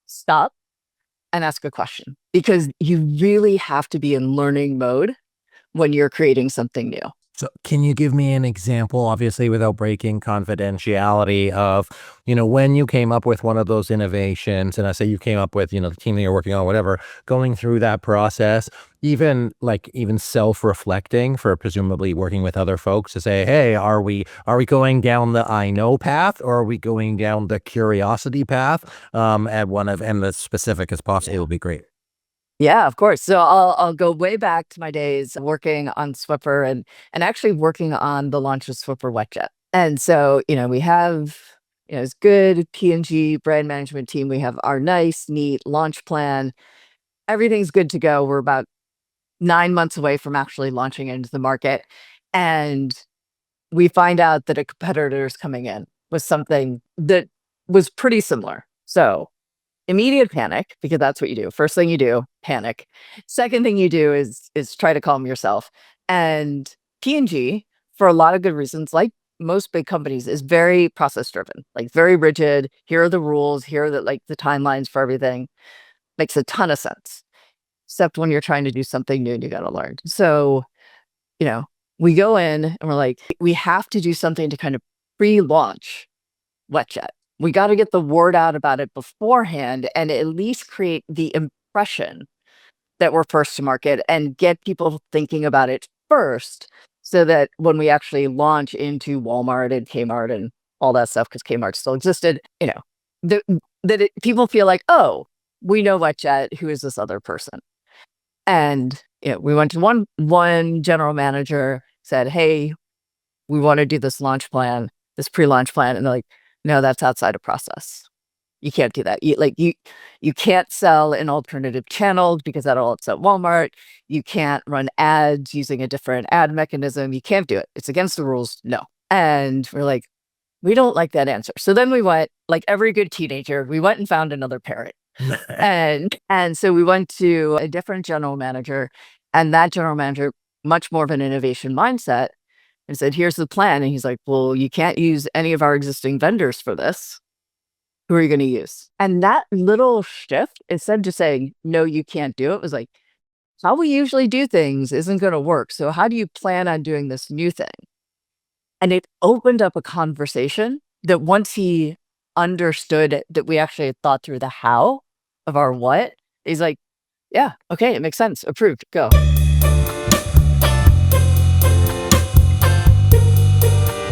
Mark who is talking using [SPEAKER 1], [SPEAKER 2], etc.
[SPEAKER 1] stop and ask a question, because you really have to be in learning mode when you're creating something new.
[SPEAKER 2] So can you give me an example, obviously without breaking confidentiality, of, when you came up with one of those innovations, and I say you came up with, the team that you're working on, whatever, going through that process, even self-reflecting, for presumably working with other folks to say, hey, are we going down the I know path, or are we going down the curiosity path? And the specific as possible, it would be great.
[SPEAKER 1] Yeah, of course. So I'll go way back to my days working on Swiffer and actually working on the launch of Swiffer WetJet. And so, we have, this good P&G brand management team. We have our nice, neat launch plan. Everything's good to go. We're about 9 months away from actually launching into the market. And we find out that a competitor is coming in with something that was pretty similar. So immediate panic, because that's what you do. First thing you do, panic. Second thing you do is try to calm yourself. And P&G, for a lot of good reasons, like most big companies, is very process driven, like very rigid. Here are the rules. Here are the timelines for everything. Makes a ton of sense. Except when you're trying to do something new and you got to learn. So, we go in and we're like, we have to do something to kind of pre-launch WetJet. We got to get the word out about it beforehand and at least create the impression that we're first to market and get people thinking about it first, so that when we actually launch into Walmart and Kmart and all that stuff, because Kmart still existed, people feel like, oh, we know WetJet. Who is this other person? And we went to one general manager, said, hey, we want to do this launch plan, this pre-launch plan. And they're like, no, that's outside of process. You can't do that. You can't sell in alternative channels because that'll upset Walmart. You can't run ads using a different ad mechanism. You can't do it. It's against the rules. No. And we're like, we don't like that answer. So then we went, like every good teenager, we went and found another parent. and so we went to a different general manager, and that general manager, much more of an innovation mindset, and said, here's the plan. And he's like, well, you can't use any of our existing vendors for this. Who are you going to use? And that little shift, instead of just saying, no, you can't do it, was like, how we usually do things isn't going to work. So how do you plan on doing this new thing? And it opened up a conversation that, once he understood that we actually had thought through the how of our what, he's like, yeah, okay, it makes sense. Approved. Go.